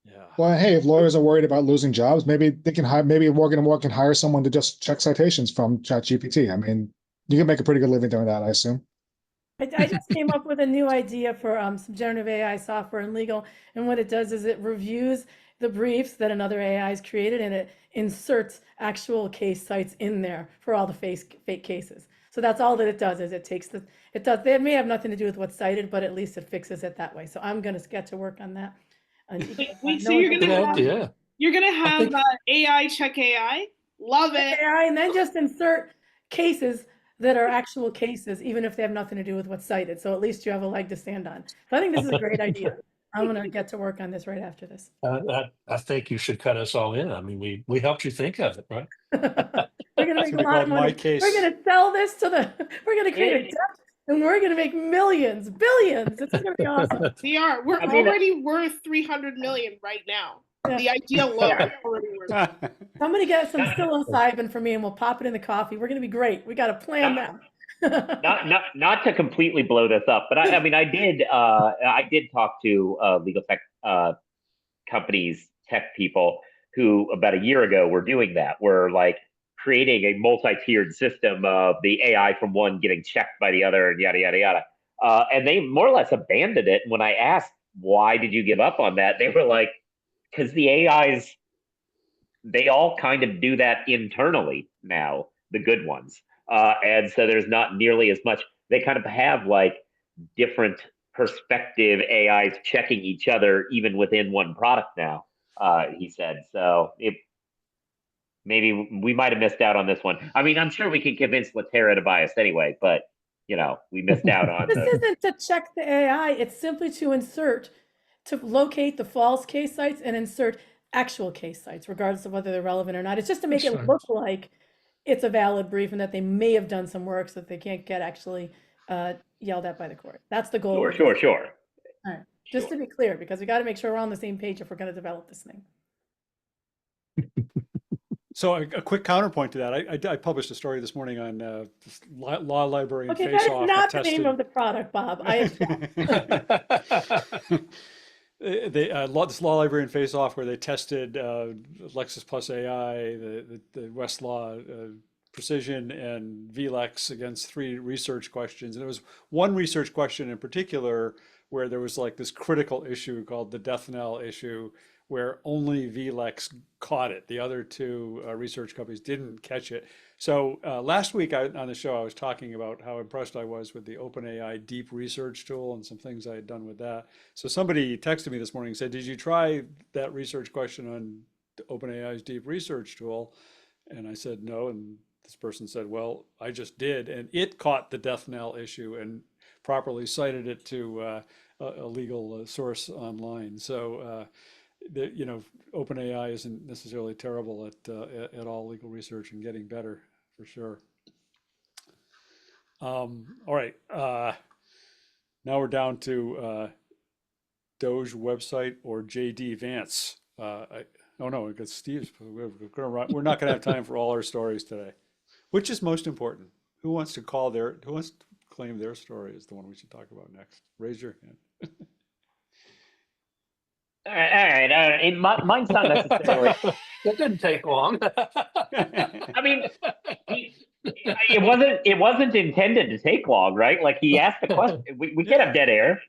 Yeah. Well, hey, if lawyers are worried about losing jobs, maybe they can hire. Maybe Morgan & Morgan can hire someone to just check citations from ChatGPT. You can make a pretty good living doing that, I assume. I just came up with a new idea for some generative AI software in legal, and what it does is it reviews the briefs that another AI has created, and it inserts actual case sites in there for all the fake cases. So that's all that it does, is it takes they may have nothing to do with what's cited, but at least it fixes it that way. So I'm going to get to work on that. Wait, so you're Good idea. gonna have think- AI check AI? Love it. AI, and then just insert cases that are actual cases, even if they have nothing to do with what's cited. So at least you have a leg to stand on. So I think this is a great idea. I'm going to get to work on this right after this. I think you should cut us all in. We helped you think of it, right? We're going to make a Something lot of called My money. Case. We're going to sell this we're going to create a debt, and we're going to make millions, billions. It's going to be awesome. We are. We're already worth 300 million right now. Yeah. The ideal low is already worth. Somebody get some psilocybin for me, and we'll pop it in the coffee. We're going to be great. We got to plan that. Not to completely blow this up, but I did talk to legal tech companies, tech people who about a year ago were doing that. We're like creating a multi-tiered system of the AI from one getting checked by the other, and yada yada yada. And they more or less abandoned it. And when I asked why did you give up on that, they were like, because the AIs, they all kind of do that internally now, the good ones. And so there's not nearly as much. They kind of have like different perspective AIs checking each other even within one product now, he said. So maybe we might have missed out on this one. I'm sure we can convince Latera to buy us anyway, but we missed out on This isn't to check the AI. It's simply to locate the false case sites and insert actual case sites, regardless of whether they're relevant or not. It's just to make it look like it's a valid brief and that they may have done some work so that they can't get actually yelled at by the court. That's the goal. Sure, of sure, this. sure. All right. Just to be clear, because we got to make sure we're on the same page if we're going to develop this thing. So a quick counterpoint to that, I published a story this morning on this law library and Okay, that is face-off not the name of the product, Bob. I this law library and face-off where they tested Lexis plus AI, the Westlaw precision and VLEX against 3 research questions. And there was one research question in particular where there was like this critical issue called the death knell issue, where only VLEX caught it. The other 2 research companies didn't catch it. So last week on the show, I was talking about how impressed I was with the OpenAI deep research tool and some things I had done with that. So somebody texted me this morning and said, did you try that research question on OpenAI's deep research tool? And I said, no. And this person said, well, I just did. And it caught the death knell issue and properly cited it to a legal source online. So, OpenAI isn't necessarily terrible at all legal research and getting better for sure. All right. Now we're down to DOGE website or JD Vance. Oh no, because Steve's. We're not going to have time for all our stories today. Which is most important? Who wants to claim their story is the one we should talk about next? Raise your hand. All right. Mine's not necessarily. That didn't take long. I mean, it wasn't intended to take long, right? Like he asked the question. We can't have dead air.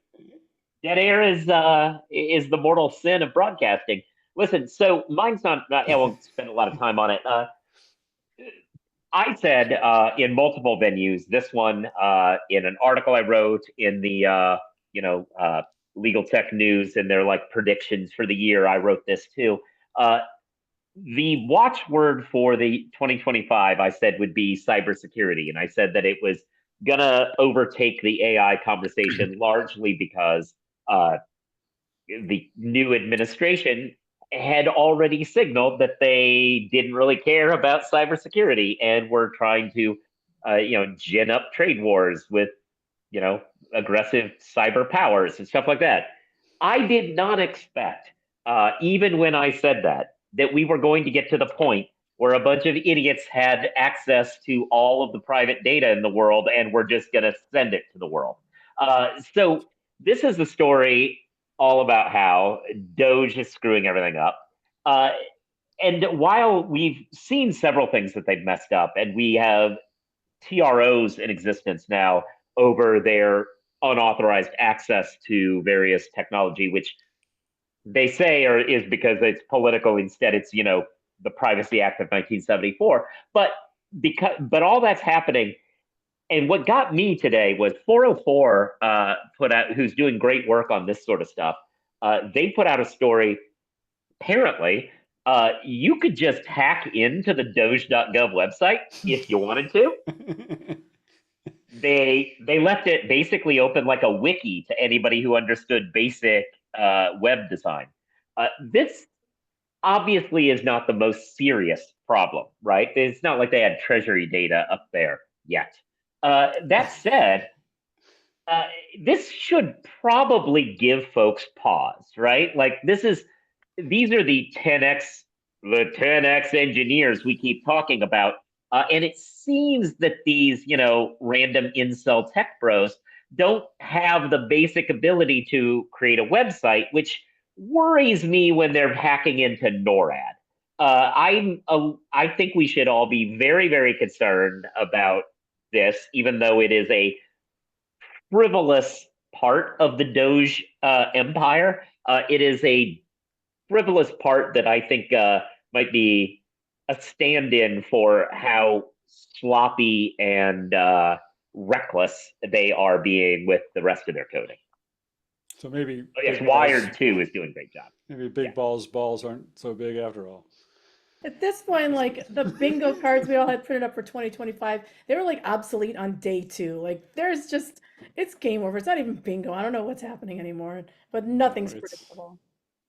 Dead air is the mortal sin of broadcasting. Listen, so mine's not. I won't spend a lot of time on it. I said in multiple venues. This one in an article I wrote in the Legal Tech News, and they're like predictions for the year. I wrote this too. The watchword for the 2025, I said, would be cybersecurity. And I said that it was going to overtake the AI conversation largely because the new administration had already signaled that they didn't really care about cybersecurity and were trying to, gin up trade wars with, aggressive cyber powers and stuff like that. I did not expect, even when I said that we were going to get to the point where a bunch of idiots had access to all of the private data in the world and were just going to send it to the world. So this is the story all about how DOGE is screwing everything up. And while we've seen several things that they've messed up, and we have TROs in existence now over their unauthorized access to various technology, which they say is because it's political. Instead, it's the Privacy Act of 1974. But all that's happening, and what got me today was 404 put out, who's doing great work on this sort of stuff. They put out a story. Apparently, you could just hack into the Doge.gov website if you wanted to. They left it basically open like a wiki to anybody who understood basic web design. This obviously is not the most serious problem, right? It's not like they had treasury data up there yet. That said, this should probably give folks pause, right? Like these are the 10x engineers we keep talking about. And it seems that these, random incel tech bros don't have the basic ability to create a website, which worries me when they're hacking into NORAD. I think we should all be very, very concerned about this, even though it is a frivolous part of the Doge empire. It is a frivolous part that I think might be a stand-in for how sloppy and reckless they are being with the rest of their coding. So maybe yes, Wired too is doing a great job. Maybe big balls aren't so big after all. At this point, like the bingo cards we all had printed up for 2025, they were like obsolete on day 2. Like it's game over. It's not even bingo. I don't know what's happening anymore, but nothing's predictable.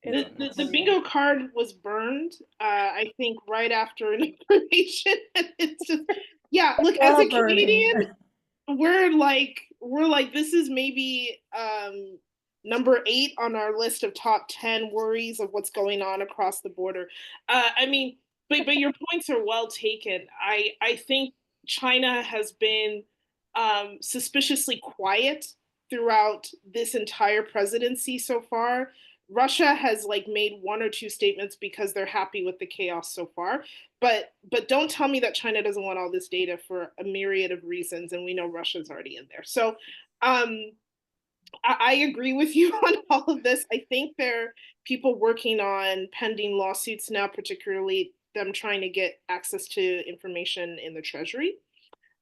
The bingo card was burned, I think, right after an information. It's just, yeah, look, as a Canadian, we're like we're like, this is maybe number 8 on our list of top 10 worries of what's going on across the border. I mean, but your points are well taken. I think China has been suspiciously quiet throughout this entire presidency so far. Russia has like made 1 or 2 statements because they're happy with the chaos so far. But don't tell me that China doesn't want all this data for a myriad of reasons, and we know Russia's already in there. So I agree with you on all of this. I think there are people working on pending lawsuits now, particularly them trying to get access to information in the Treasury.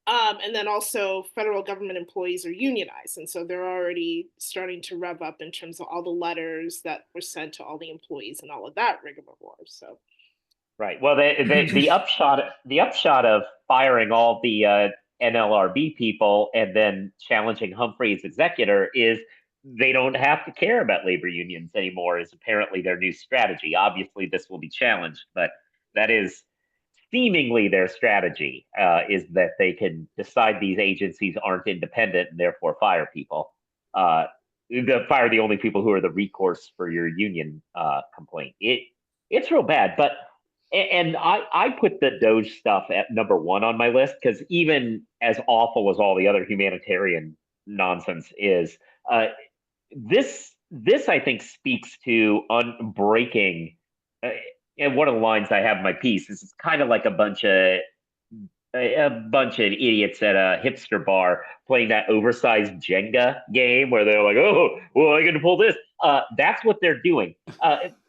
And then also federal government employees are unionized. And so they're already starting to rev up in terms of all the letters that were sent to all the employees and all of that rigmarole. So. Right. Well, the upshot of firing all the NLRB people and then challenging Humphrey's executor is they don't have to care about labor unions anymore, is apparently their new strategy. Obviously, this will be challenged, but that is seemingly their strategy, is that they can decide these agencies aren't independent and therefore fire people. Fire the only people who are the recourse for your union complaint. It's real bad, but. And I put the DOGE stuff at number 1 on my list because even as awful as all the other humanitarian nonsense is, this I think speaks to unbreaking. And one of the lines I have in my piece is it's kind of like a bunch of idiots at a hipster bar playing that oversized Jenga game where they're like, oh, well, I got to pull this. That's what they're doing.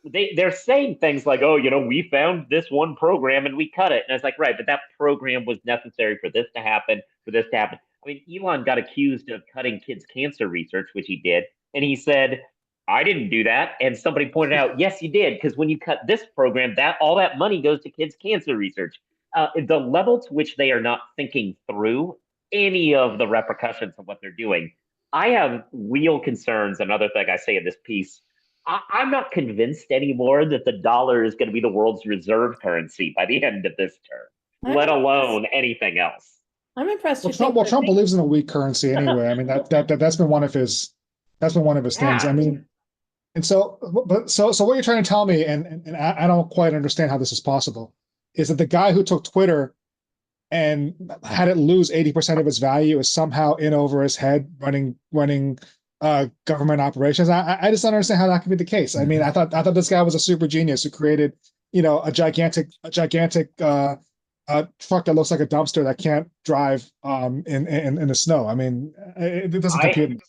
They're saying things like, oh, we found this one program and we cut it. And it's like, right, but that program was necessary for this to happen, for this to happen. I mean, Elon got accused of cutting kids' cancer research, which he did. And he said, I didn't do that. And somebody pointed out, yes, you did, because when you cut this program, all that money goes to kids' cancer research. The level to which they are not thinking through any of the repercussions of what they're doing, I have real concerns. Another thing I say in this piece, I'm not convinced anymore that the dollar is going to be the world's reserve currency by the end of this term, let alone anything else. I'm impressed. Well, Trump believes in a weak currency anyway. I mean, that's been one of his things. I mean, and so what you're trying to tell me, and I don't quite understand how this is possible, is that the guy who took Twitter and had it lose 80% of its value is somehow in over his head running government operations. I just don't understand how that could be the case. I mean, I thought this guy was a super genius who created, a gigantic truck that looks like a dumpster that can't drive in the snow. I mean, it doesn't compute.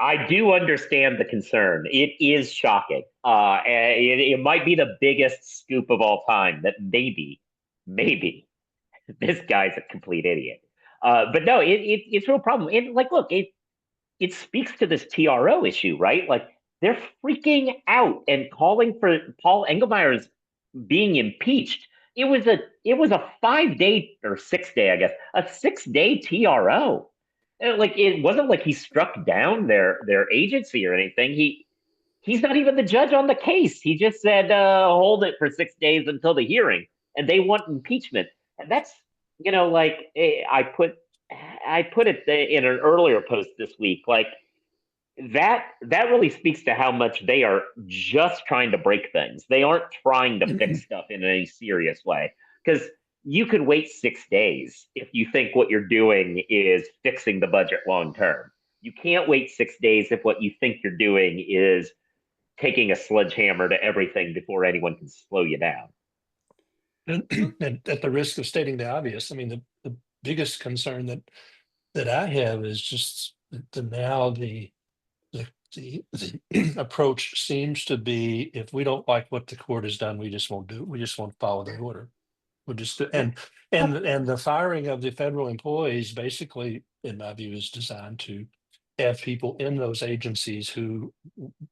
I do understand the concern. It is shocking. It might be the biggest scoop of all time that maybe this guy's a complete idiot. But no, it's a real problem. And like, look, it speaks to this TRO issue, right? Like they're freaking out and calling for Paul Engelmeyer's being impeached. It was a 5-day or 6-day, I guess, a 6-day TRO. Like it wasn't like he struck down their agency or anything. He's not even the judge on the case. He just said hold it for 6 days until the hearing, and they want impeachment. And that's like I put it in an earlier post this week. Like that really speaks to how much they are just trying to break things. They aren't trying to fix stuff in any serious way, because you could wait 6 days if you think what you're doing is fixing the budget long term. You can't wait 6 days if what you think you're doing is taking a sledgehammer to everything before anyone can slow you down. And at the risk of stating the obvious, I mean, the biggest concern that I have is just now the approach seems to be, if we don't like what the court has done, we just won't follow the order. We'll just and the firing of the federal employees basically, in my view, is designed to have people in those agencies who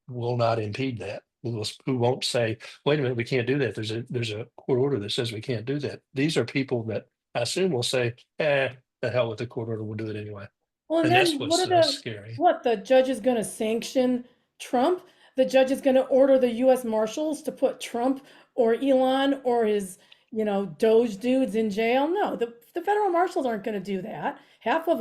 will not impede that, who won't say, wait a minute, we can't do that. There's a court order that says we can't do that. These are people that I assume will say, the hell with the court order, we'll do it anyway. Well, and that's then what's scary. What, the judge is going to sanction Trump? The judge is going to order the U.S. Marshals to put Trump or Elon or his, DOGE dudes in jail? No, the federal marshals aren't going to do that. Half of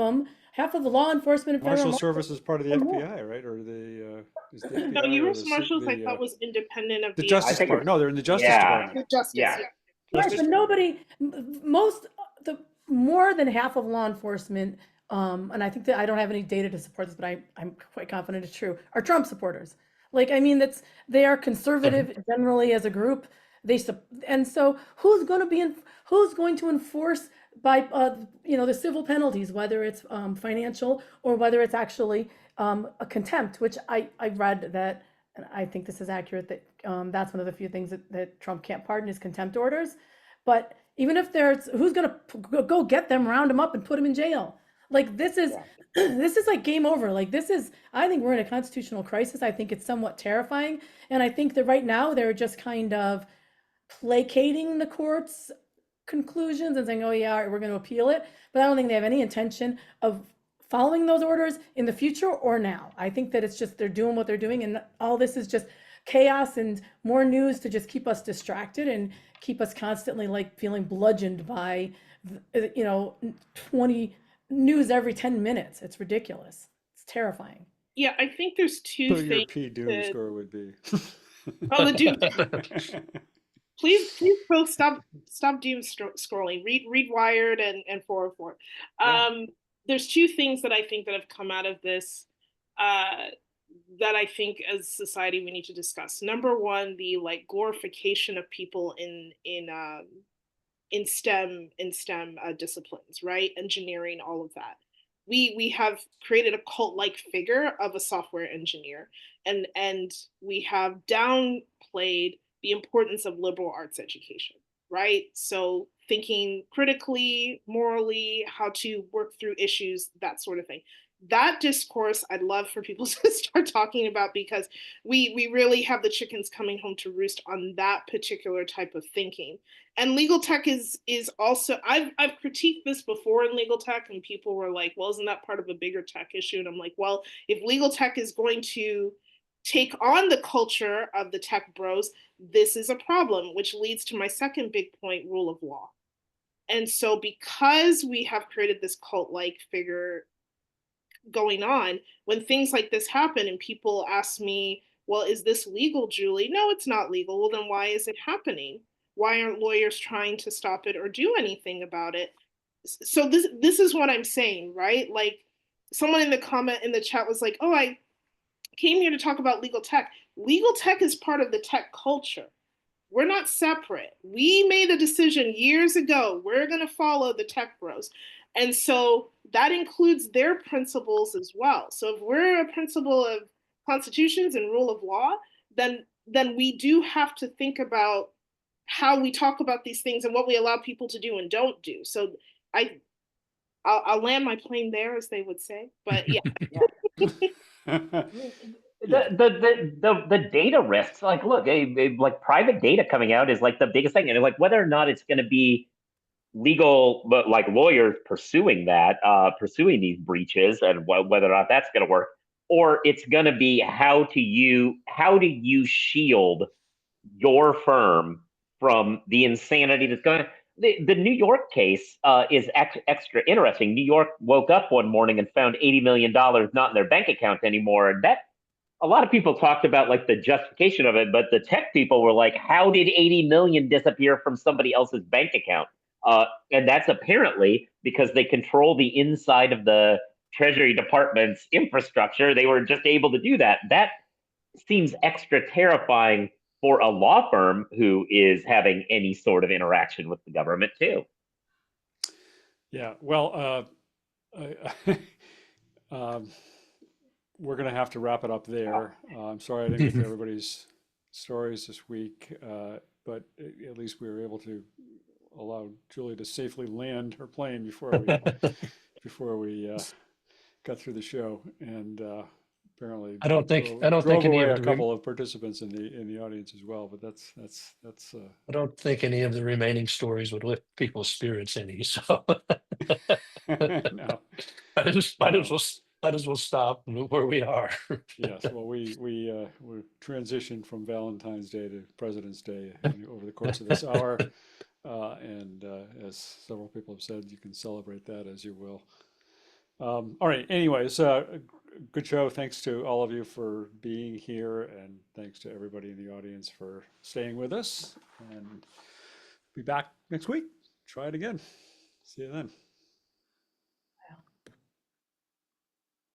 half of the law enforcement and federal Marshal marshals Service is part of the or more. FBI, right? Or is the No, FBI or U.S. Marshals I thought was independent of the the Justice I think Department? No, they're in the Justice yeah, Department. The Justice. yeah. Yeah. Right, Justice but Department. most, the more than half of law enforcement, and I think that I don't have any data to support this, but I'm quite confident it's true, are Trump supporters. Like, I mean, they are conservative generally as a group. And so who's going to enforce by, the civil penalties, whether it's financial or whether it's actually a contempt, which I read that, and I think this is accurate, that that's one of the few things that Trump can't pardon is contempt orders. But even if who's going to go get them, round them up, and put them in jail? Like, this is this is like game over. Like, I think we're in a constitutional crisis. I think it's somewhat terrifying, and I think that right now they're just kind of placating the court's conclusions and saying, oh yeah, we're going to appeal it. But I don't think they have any intention of following those orders in the future or now. I think that it's just they're doing what they're doing, and all this is just chaos and more news to just keep us distracted and keep us constantly like feeling bludgeoned by 20 news every 10 minutes. It's ridiculous. It's terrifying. Yeah, I think there's two What your things. P doom score would be. Oh, the doom. Please, both stop doom scrolling. Read Wired and 404. There's two things that I think that have come out of this that I think as society we need to discuss. Number one, the like glorification of people in STEM disciplines, right? Engineering, all of that. We have created a cult-like figure of a software engineer, and we have downplayed the importance of liberal arts education, right? So thinking critically, morally, how to work through issues, that sort of thing. That discourse I'd love for people to start talking about, because we really have the chickens coming home to roost on that particular type of thinking. And legal tech is also, I've critiqued this before in legal tech, and people were like, well, isn't that part of a bigger tech issue? And I'm like, well, if legal tech is going to take on the culture of the tech bros, this is a problem, which leads to my second big point, rule of law. And so because we have created this cult-like figure going on, when things like this happen and people ask me, well, is this legal, Julie? No, it's not legal. Well, then why is it happening? Why aren't lawyers trying to stop it or do anything about it? So this is what I'm saying, right? Like, someone in the chat was like, oh, I came here to talk about legal tech. Legal tech is part of the tech culture. We're not separate. We made a decision years ago. We're going to follow the tech bros. And so that includes their principles as well. So if we're a principle of constitutions and rule of law, then we do have to think about how we talk about these things and what we allow people to do and don't do. So I'll land my plane there, as they would say. But yeah. The data risks, like, look, like private data coming out is like the biggest thing, and like whether or not it's going to be legal, but like lawyers pursuing these breaches, and whether or not that's going to work, or it's going to be how do you shield your firm from the insanity that's going on. The New York case is extra interesting. New York woke up one morning and found $80 million not in their bank account anymore. And that, a lot of people talked about like the justification of it, but the tech people were like, how did 80 million disappear from somebody else's bank account? And that's apparently because they control the inside of the Treasury Department's infrastructure. They were just able to do that. That seems extra terrifying for a law firm who is having any sort of interaction with the government too. Yeah, well, we're going to have to wrap it up there. I'm sorry I didn't get to everybody's stories this week, but at least we were able to allow Julie to safely land her plane before we got through the show, and apparently I don't think drove any away of a the couple of participants in the audience as well. But that's I don't think any of the remaining stories would lift people's spirits any. So no. might as well stop where we are. Yes, well, we transitioned from Valentine's Day to President's Day over the course of this hour, and as several people have said, you can celebrate that as you will. All right. Anyways, good show. Thanks to all of you for being here, and thanks to everybody in the audience for staying with us. And be back next week. Try it again. See you then.